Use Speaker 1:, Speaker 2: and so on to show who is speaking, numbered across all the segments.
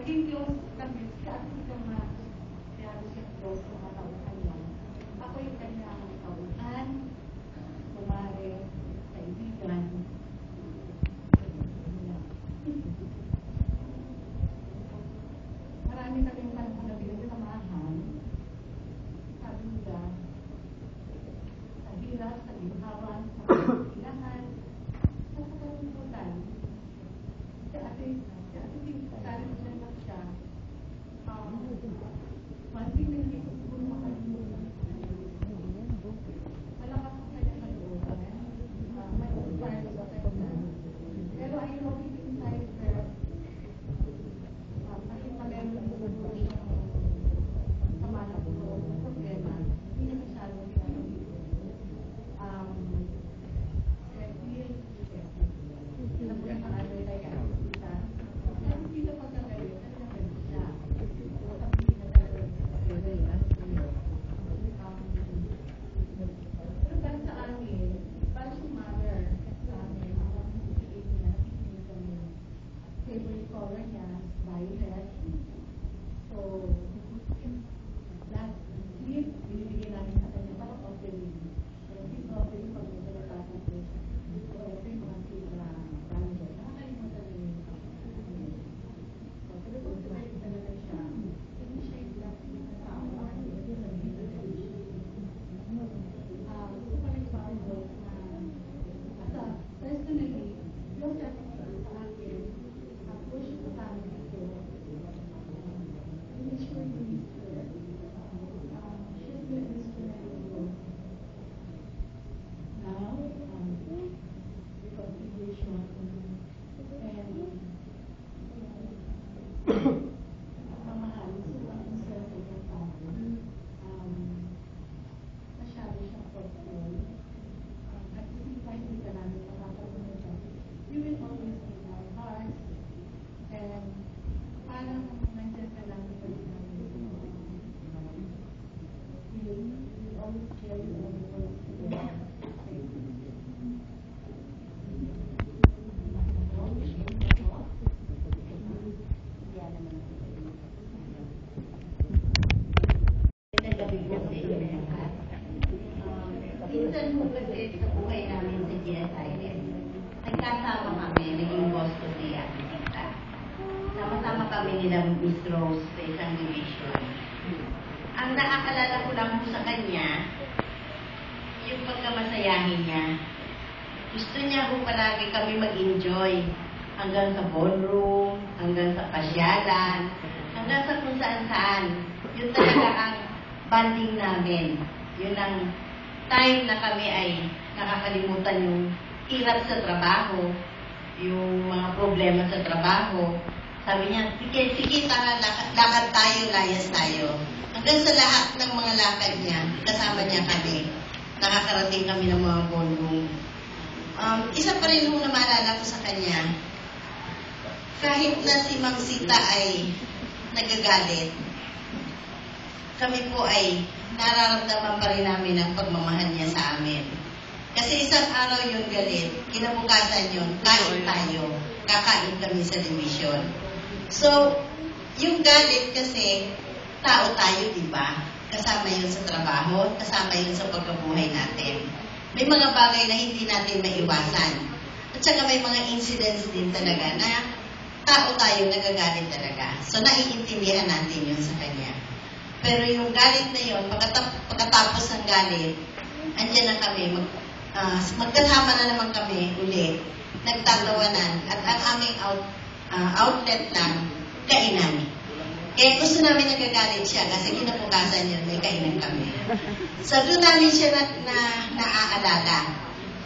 Speaker 1: naging close kami, kaya siya close sa matauhan niya. Ako yung kanyang matauhan, kumare, kaibigan. Marami kaming panahon na pinagsamahan. Sabi nila, sa hirap, sa ginhawan, sa kailangan, sa kalungkutan. Si ate galing siya na siya. One thing na hindi ko siguro makalimutan. Malakas ang kanya na loob. May inspired sa kanya. Pero I know it inside her. Kahit meron siyang sama na loob na problema, hindi niya masyado favorite color niya, violet. So, that gift, binibigyan namin sa kanya para offering. So, gift offering pag may nagkakasal ko siya. So, ito yung mga gift na violet. Nakakalimutan na yun. So, pero kung sumay talaga siya, hindi siya yung black na tao. Gusto pa rin pa ako na personally, yung sa akin, push ko sa amin ito. I'm sure you need her. She's been instrumental now, reconciliation, and pamahal. So, ang sarap ng tao. Masyado siyang thoughtful. At hindi ka namin makakalimutan. You will always be in our hearts. And parang nandiyan ka lang sa namin. You always carry all the words together.
Speaker 2: Minsan po kasi sa buhay namin sa GSIS, nagkasama kami, naging boss ko si Ate Tita. Sama-sama kami nila Miss Rose sa isang division. Ang naakalala ko lang po sa kanya, yung pagkamasayahin niya. Gusto niya po palagi kami mag-enjoy hanggang sa ballroom, hanggang sa pasyalan, hanggang sa kung saan-saan. Yun talaga ang banding namin. Yun ang time na kami ay nakakalimutan yung hirap sa trabaho, yung mga problema sa trabaho. Sabi niya, sige, tara, lakad tayo, layas tayo. Hanggang sa lahat ng mga lakad niya, kasama niya kami. Nakakarating kami ng mga ballroom. Isa pa rin na maalala ko sa kanya, kahit na si Ma'am Sita ay nagagalit, kami po ay nararamdaman pa rin namin ang pagmamahal niya sa amin. Kasi isang araw yung galit, kinabukasan yun, kain tayo, kakain kami sa division. So, yung galit kasi, tao tayo, di ba? Kasama yun sa trabaho, kasama yun sa pagkabuhay natin. May mga bagay na hindi natin maiwasan. At saka may mga incidents din talaga na tao tayo, nagagalit talaga. So, naiintindihan natin yun sa kanya. Pero yung galit na yun, pagkatapos ng galit, andyan na kami, magkasama na naman kami ulit, nagtatawanan, at ang aming outlet lang, kainan. Kaya gusto namin nagagalit siya kasi kinabukasan yun, may kainan kami. So doon namin siya naaalala.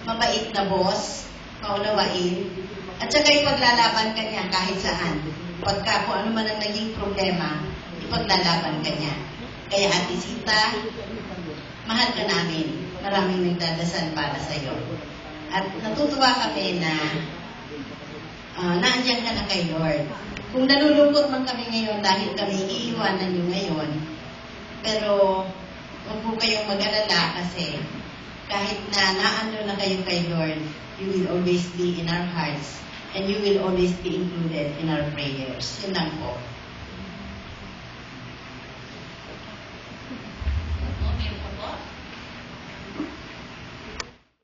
Speaker 2: Mabait na boss, maunawain, at saka ipaglalaban ka niya kahit saan. Pagka kung ano man ang naging problema, ipaglalaban ka niya. Kaya Ate Sita, mahal ka namin. Maraming nagdadasal para sa iyo. At natutuwa kami na naandyan ka na kay Lord. Kung nalulungkot man kami ngayon dahil kami iiwanan niyo ngayon, pero huwag po kayong mag-alala kasi kahit na naano na kayo kay Lord, you will always be in our hearts and you will always be included in our prayers. Yun lang po.